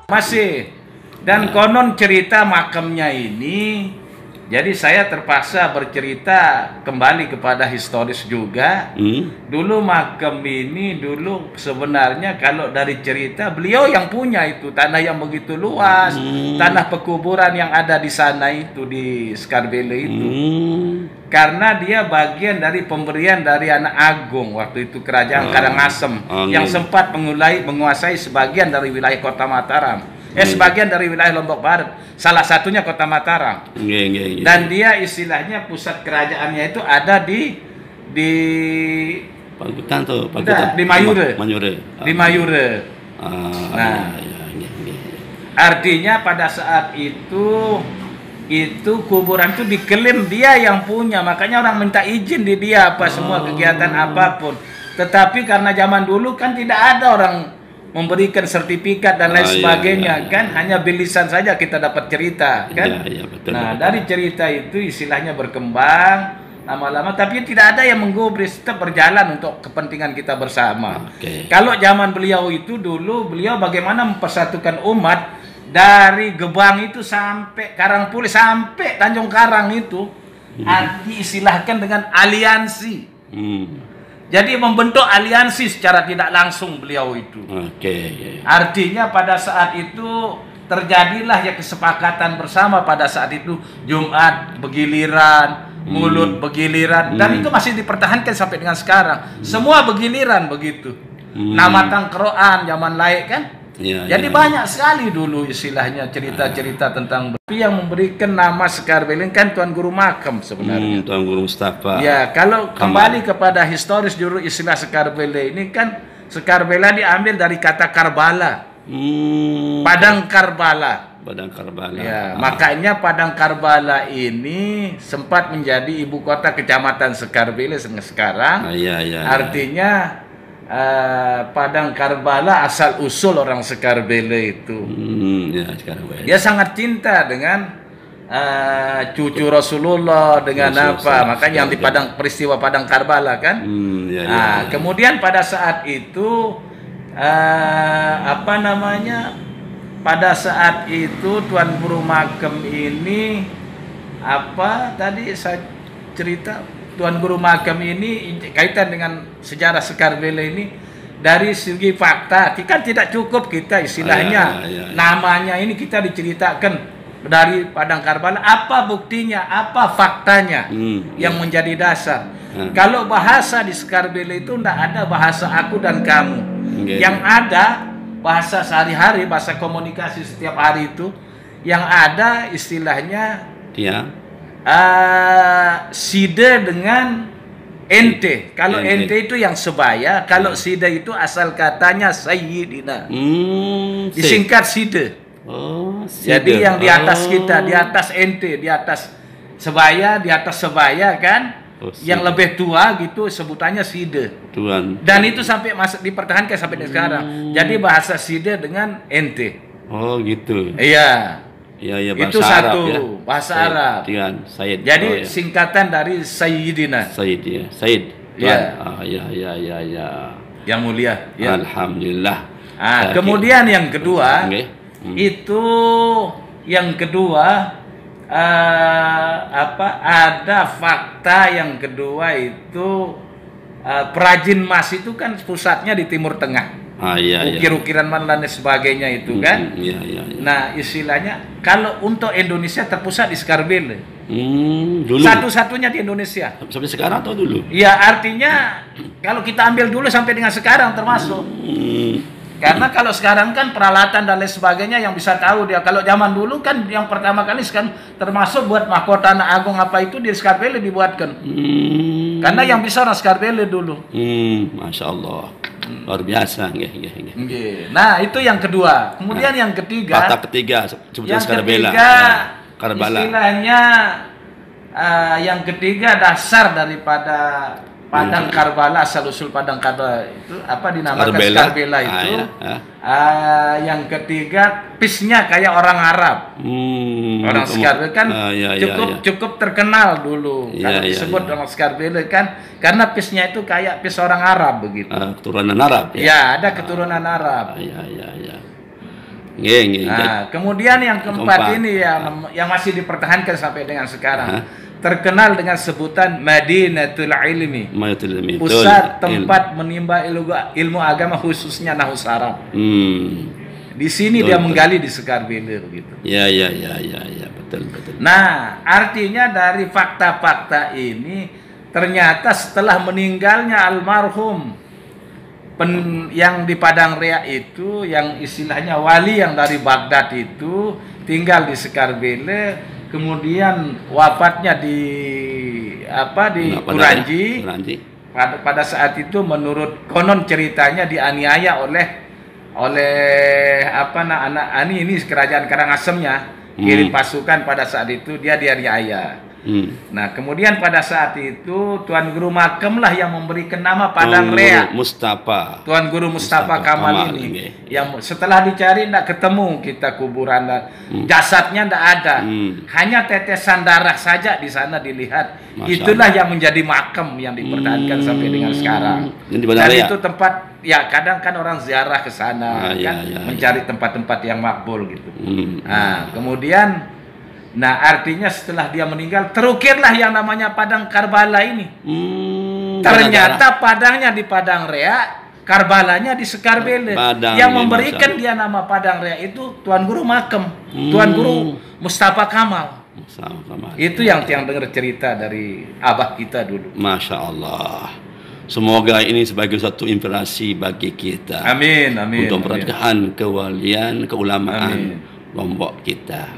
Masih. Dan konon cerita makamnya ini, jadi saya terpaksa bercerita kembali kepada historis juga. Dulu makam ini dulu sebenarnya kalau dari cerita beliau yang punya itu tanah yang begitu luas, tanah pekuburan yang ada di sana itu di Skarbele itu. Karena dia bagian dari pemberian dari anak agung waktu itu kerajaan Karangasem yang sempat menguasai sebagian dari wilayah Kota Mataram. Sebagian dari wilayah Lombok Barat, salah satunya Kota Mataram. Dan dia istilahnya pusat kerajaannya itu ada di Pagutan tuh, di Mayure. Di Mayure. Nah, artinya pada saat itu kuburan itu diklaim dia yang punya, makanya orang minta izin di dia apa semua kegiatan apapun. Tetapi karena zaman dulu kan tidak ada orang memberikan sertifikat dan lain sebagainya, kan hanya bilisan saja kita dapat cerita, kan. Betul, nah betul. Dari cerita itu istilahnya berkembang lama-lama, tapi tidak ada yang menggubris, tetap berjalan untuk kepentingan kita bersama. Kalau zaman beliau itu dulu, beliau bagaimana mempersatukan umat dari Gebang itu sampai Karangpuli sampai Tanjung Karang itu diistilahkan dengan aliansi. Jadi membentuk aliansi secara tidak langsung beliau itu. Artinya pada saat itu terjadilah ya kesepakatan bersama pada saat itu Jumat begiliran, Mulut begiliran, dan itu masih dipertahankan sampai dengan sekarang. Semua begiliran begitu. Nama Tangkeroan zaman laik kan. Jadi banyak sekali dulu istilahnya cerita-cerita tentang yang memberikan nama Skarbele kan Tuan Guru Makam sebenarnya. Tuan Guru Mustafa. Ya, kalau kembali kepada historis dulu istilah Skarbele ini kan Skarbela diambil dari kata Karbala. Padang Karbala. Padang Karbala. Ya, makanya Padang Karbala ini sempat menjadi ibu kota kecamatan Skarbele sekarang. Artinya Padang Karbala asal usul orang Skarbele itu. Dia sangat cinta dengan cucu Rasulullah dengan makanya yang di peristiwa Padang Karbala kan. Kemudian pada saat itu pada saat itu Tuan Guru Makam ini tadi saya cerita Tuan Guru Makam ini kaitan dengan sejarah Skarbele ini dari segi fakta kan tidak cukup kita istilahnya namanya ini kita diceritakan dari Padang Karbala, apa buktinya, apa faktanya yang menjadi dasar. Kalau bahasa di Skarbele itu tidak ada bahasa aku dan kamu, yang ada bahasa sehari-hari, bahasa komunikasi setiap hari itu yang ada istilahnya side dengan ente. Kalau ente itu yang sebaya, kalau side itu asal katanya sayyidina. Disingkat side. Jadi yang di atas kita, di atas ente, di atas sebaya, kan. Yang lebih tua gitu sebutannya side. Dan itu sampai dipertahankan sampai sekarang. Jadi bahasa side dengan ente. Gitu. Iya. Itu satu Arab, bahasa Arab. Said. Jadi singkatan dari Sayyidina. Said. Yang mulia. Alhamdulillah. Kemudian yang kedua itu ada fakta yang kedua itu perajin emas itu kan pusatnya di Timur Tengah. Ukir-ukiran dan sebagainya itu kan. Nah istilahnya kalau untuk Indonesia terpusat di Skarbele. Satu-satunya di Indonesia. Sampai sekarang atau dulu? Ya artinya kalau kita ambil dulu sampai dengan sekarang termasuk. Karena kalau sekarang kan peralatan dan lain sebagainya yang bisa tahu dia. Kalau zaman dulu kan yang pertama kali kan termasuk buat mahkota anak agung apa itu di Skarbele dibuatkan. Karena yang bisa orang Skarbele dulu. Masya Allah. Luar biasa. Nah itu yang kedua. Kemudian yang ketiga. Fakta ketiga sebutnya Skarbela. Istilahnya yang ketiga dasar daripada Padang Karbala, asal usul Padang Karbala itu apa dinamakan Skarbela itu. Yang ketiga pisnya kayak orang Arab. Orang Skarbela kan cukup terkenal dulu kalau disebut orang Skarbela kan karena pisnya itu kayak pis orang Arab begitu. Keturunan Arab ya. Ya, ada keturunan Arab. Nah, kemudian yang keempat ini yang masih dipertahankan sampai dengan sekarang. Terkenal dengan sebutan Madinatul Ilmi. Pusat tempat menimba ilmu agama khususnya nahwu Arab. Di sini dia menggali di Sekarbele gitu. Ya, betul. Nah, artinya dari fakta-fakta ini ternyata setelah meninggalnya almarhum yang di Padang Rea itu, yang istilahnya wali yang dari Baghdad itu tinggal di Sekarbele. Kemudian wafatnya di Kuranji. Pada saat itu menurut konon ceritanya dianiaya oleh anak ini kerajaan Karangasemnya, kirim pasukan pada saat itu dia dianiaya. Nah, kemudian pada saat itu Tuan Guru Makem lah yang memberikan nama Padang Rea. Tuan Guru Mustafa Kamal ini. Yang setelah dicari tidak ketemu kita kuburan, jasadnya tidak ada. Hanya tetesan darah saja di sana dilihat. Itulah yang menjadi makam yang dipertahankan sampai dengan sekarang. Dan itu tempat kadang kan orang ziarah ke sana mencari tempat-tempat yang makbul gitu. Nah, kemudian artinya setelah dia meninggal terukirlah yang namanya Padang Karbala ini. Ternyata padangnya di Padang Rea, Karbalanya di Sekarbele. Yang memberikan dia nama Padang Rea itu Tuan Guru Makem, Tuan Guru Mustafa Kamal. Itu yang dengar cerita dari abah kita dulu. Masya Allah. Semoga ini sebagai satu inspirasi bagi kita. Amin. Untuk memperhatikan kewalian, keulamaan Lombok kita.